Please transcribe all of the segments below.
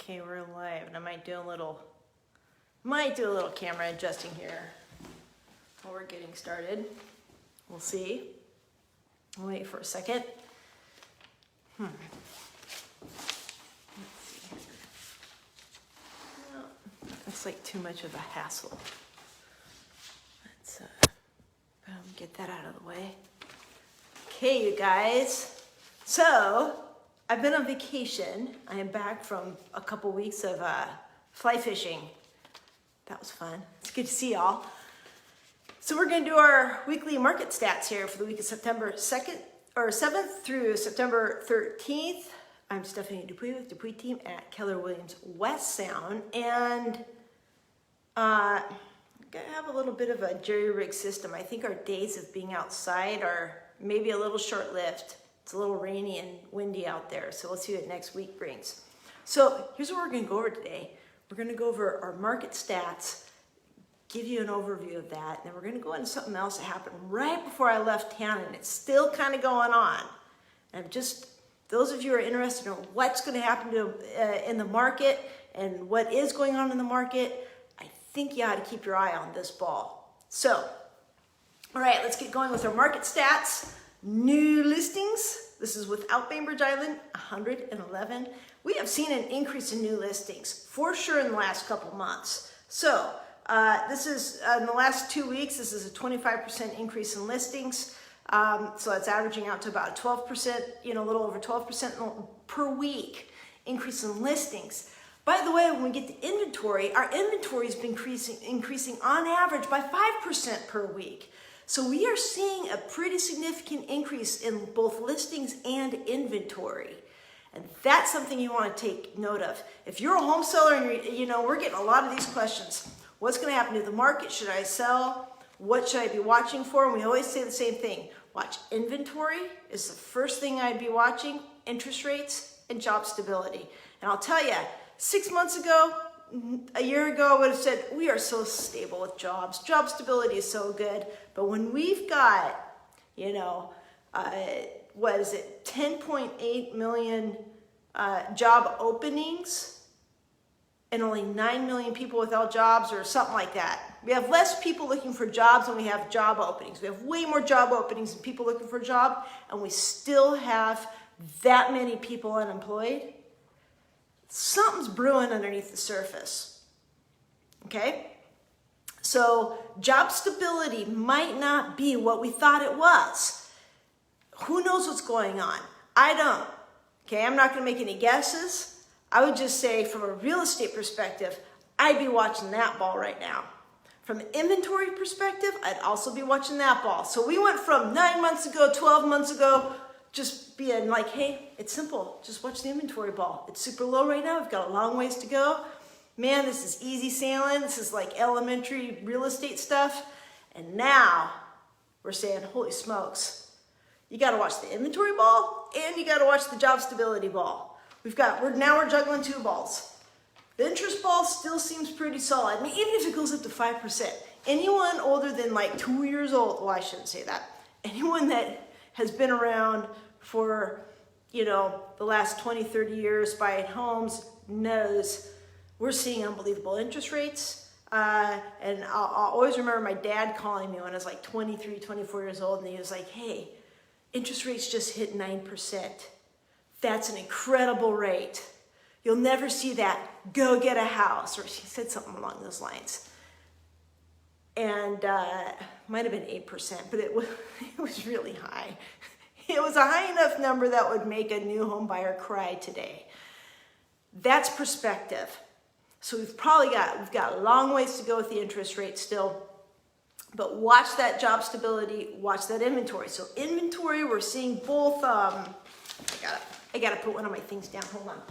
Okay, we're live, and I might do a little camera adjusting here while we're getting started. We'll see. I'll wait for a second. Let's see. No, that's like too much of a hassle. Let's get that out of the way. Okay, you guys. So, I've been on vacation. I am back from a couple weeks of fly fishing. That was fun. It's good to see y'all. So we're going to do our weekly market stats here for the week of September 7th through September 13th. I'm Stephanie Dupuis with Dupuis team at Keller Williams West Sound, and I'm going to have a little bit of a jerry-rig system. I think our days of being outside are maybe a little short-lived. It's a little rainy and windy out there, so let's see what next week brings. So here's what we're going to go over today. We're going to go over our market stats, give you an overview of that, and then we're going to go into something else that happened right before I left town, and it's still kind of going on. And those of you who are interested in what's going to happen in the market and what is going on in the market, I think you ought to keep your eye on this ball. So, all right, let's get going with our market stats. New listings, this is without Bainbridge Island, 111. We have seen an increase in new listings for sure in the last couple months. So this is in the last 2 weeks, this is a 25% increase in listings. So it's averaging out to about 12%, a little over 12% per week increase in listings. By the way, when we get to inventory, our inventory has been increasing on average by 5% per week. So we are seeing a pretty significant increase in both listings and inventory. And that's something you want to take note of. If you're a home seller and we're getting a lot of these questions. What's going to happen to the market? Should I sell? What should I be watching for? And we always say the same thing. Watch inventory is the first thing I'd be watching, interest rates, and job stability. And I'll tell you, 6 months ago, a year ago, I would have said, we are so stable with jobs. Job stability is so good. But when we've got, 10.8 million job openings and only 9 million people without jobs or something like that. We have less people looking for jobs than we have job openings. We have way more job openings than people looking for a job, and we still have that many people unemployed. Something's brewing underneath the surface, okay? So job stability might not be what we thought it was. Who knows what's going on? I don't, okay? I'm not gonna make any guesses. I would just say from a real estate perspective, I'd be watching that ball right now. From an inventory perspective, I'd also be watching that ball. So we went from 9 months ago, 12 months ago, just being like, hey, it's simple. Just watch the inventory ball. It's super low right now. We've got a long ways to go. Man, this is easy sailing. This is like elementary real estate stuff. And now we're saying, holy smokes, you got to watch the inventory ball and you got to watch the job stability ball. We're juggling two balls. The interest ball still seems pretty solid. I mean, even if it goes up to 5%, anyone older than like 2 years old, well, I shouldn't say that. Anyone that has been around for, the last 20, 30 years buying homes knows we're seeing unbelievable interest rates. And I'll always remember my dad calling me when I was like 23, 24 years old, and he was like, hey, interest rates just hit 9%. That's an incredible rate. You'll never see that. Go get a house. Or he said something along those lines. And might have been 8%, but it was really high. It was a high enough number that would make a new home buyer cry today. That's perspective. So we've got a long ways to go with the interest rate still, but watch that job stability, watch that inventory. So inventory, we're seeing both, I gotta put one of my things down, hold on.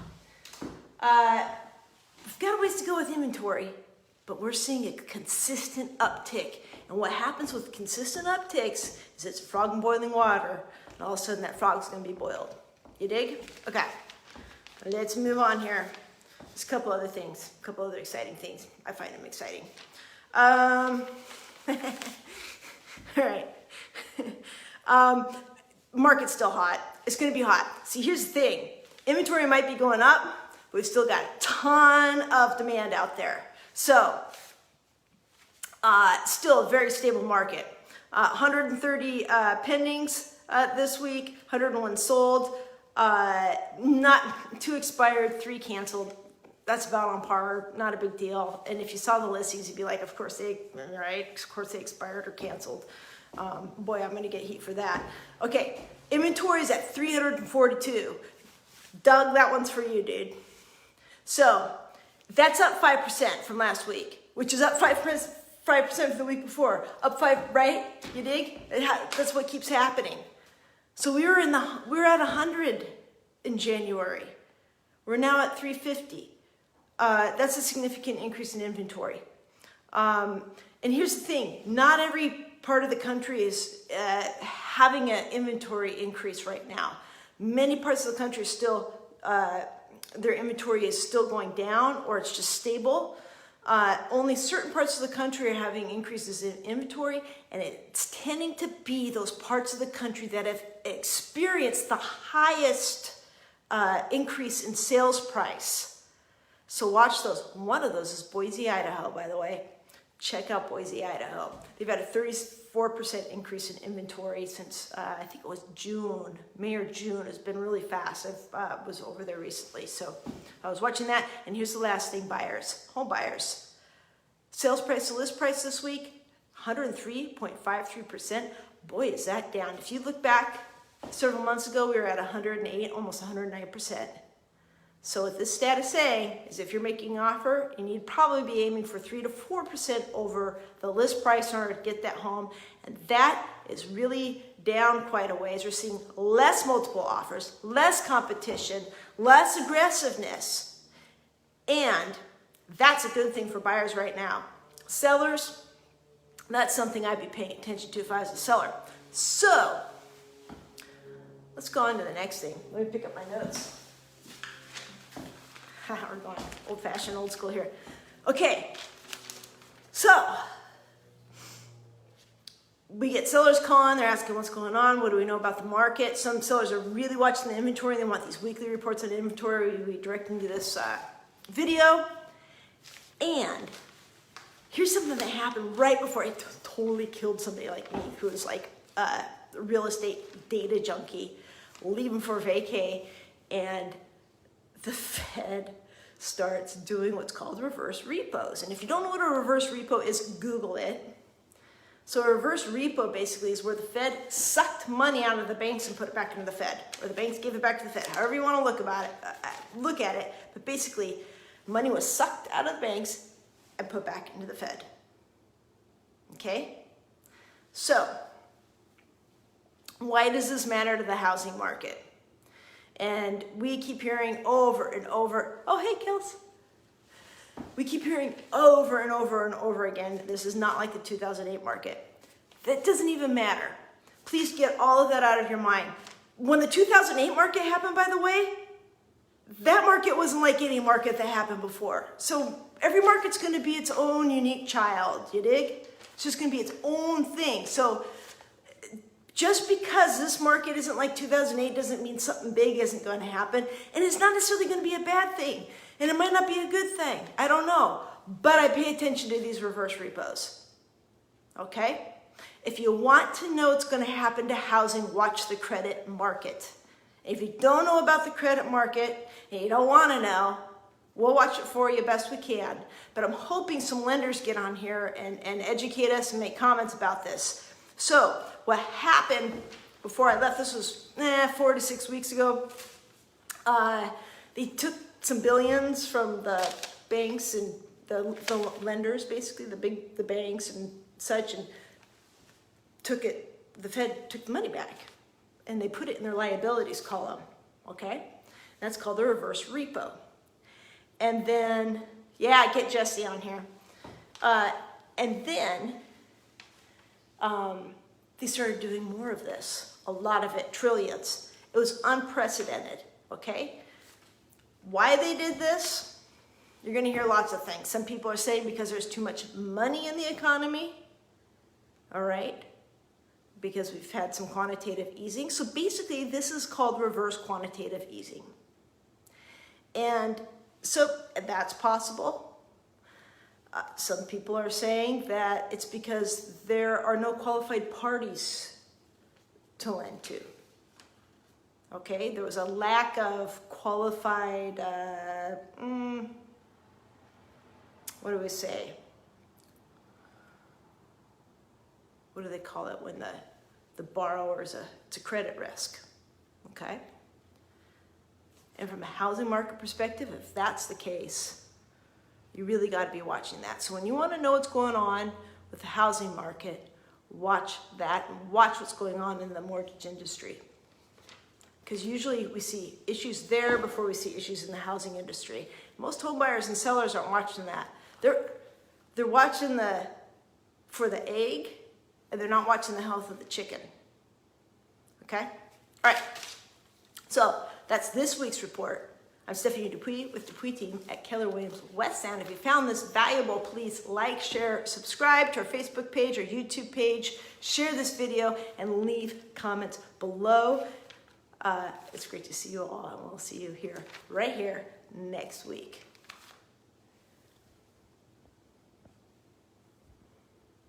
We've got a ways to go with inventory, but we're seeing a consistent uptick. And what happens with consistent upticks is it's a frog in boiling water, and all of a sudden that frog's gonna be boiled. You dig? Okay, let's move on here. There's a couple other things, a couple other exciting things. I find them exciting. All right. Market's still hot. It's gonna be hot. See, here's the thing. Inventory might be going up, We've still got a ton of demand out there. So, still a very stable market. 130 pendings this week, 101 sold, not 2 expired, 3 canceled. That's about on par, not a big deal. And if you saw the listings, you'd be like, of course they expired or canceled. Boy, I'm gonna get heat for that. Okay, inventory is at 342. Doug, that one's for you, dude. So that's up 5% from last week, which is up 5% from the week before. Up 5, right? You dig? That's what keeps happening. So we were at 100 in January. We're now at 350. That's a significant increase in inventory. And here's the thing, not every part of the country is having an inventory increase right now. Many parts of the country still, their inventory is still going down, or it's just stable. Only certain parts of the country are having increases in inventory, and it's tending to be those parts of the country that have experienced the highest increase in sales price. So watch those. One of those is Boise, Idaho, by the way. Check out Boise, Idaho. They've had a 34% increase in inventory since, I think it was June, May or June. It's been really fast. I was over there recently, so I was watching that. And here's the last thing, buyers, home buyers. Sales price to list price this week, 103.53%. Boy, is that down. If you look back several months ago, we were at 108, almost 109%. So what this stat is saying is if you're making an offer, you need to probably be aiming for 3 to 4% over the list price in order to get that home. And that is really down quite a ways. We're seeing less multiple offers, less competition, less aggressiveness. And that's a good thing for buyers right now. Sellers, that's something I'd be paying attention to if I was a seller. So let's go on to the next thing. Let me pick up my notes. We're going old-fashioned, old school here. Okay, so we get sellers calling. They're asking what's going on. What do we know about the market? Some sellers are really watching the inventory. They want these weekly reports on inventory. We direct them to this video. And here's something that happened right before. It totally killed somebody like me who was like a real estate data junkie, leaving for vacay, and the Fed starts doing what's called reverse repos. And if you don't know what a reverse repo is, Google it. So a reverse repo basically is where the Fed sucked money out of the banks and put it back into the Fed, or the banks gave it back to the Fed, however you want to look at it. But basically, money was sucked out of the banks and put back into the Fed. Okay? So, why does this matter to the housing market? And we keep hearing over and over, oh, hey, Kels. We keep hearing over and over and over again, this is not like the 2008 market. That doesn't even matter. Please get all of that out of your mind. When the 2008 market happened, by the way, that market wasn't like any market that happened before. So every market's going to be its own unique child, you dig? It's just going to be its own thing. So just because this market isn't like 2008 doesn't mean something big isn't going to happen. And it's not necessarily going to be a bad thing. And it might not be a good thing. I don't know. But I pay attention to these reverse repos. Okay? If you want to know what's going to happen to housing, watch the credit market. If you don't know about the credit market and you don't want to know, we'll watch it for you best we can. But I'm hoping some lenders get on here and educate us and make comments about this. So what happened before I left, this was 4 to 6 weeks ago, they took some billions from the banks and the lenders, basically the banks and such, and the Fed took the money back and they put it in their liabilities column, okay? That's called the reverse repo. And then, yeah, get Jesse on here. And then they started doing more of this, a lot of it, trillions. It was unprecedented, okay? Why they did this, you're gonna hear lots of things. Some people are saying because there's too much money in the economy, all right? Because we've had some quantitative easing. So basically this is called reverse quantitative easing. And So that's possible. Some people are saying that it's because there are no qualified parties to lend to. Okay, there was a lack of qualified, what do we say? What do they call it when the borrower it's a credit risk, okay? And from a housing market perspective, if that's the case, you really got to be watching that. So when you want to know what's going on with the housing market, watch that and watch what's going on in the mortgage industry. Because usually we see issues there before we see issues in the housing industry. Most home buyers and sellers aren't watching that. They're watching for the egg, and they're not watching the health of the chicken. Okay? All right. So that's this week's report. I'm Stephanie Dupuis with Dupuis team at Keller Williams West Sound. If you found this valuable, please like, share, subscribe to our Facebook page or YouTube page. Share this video and leave comments below. It's great to see you all, and we'll see you right here next week.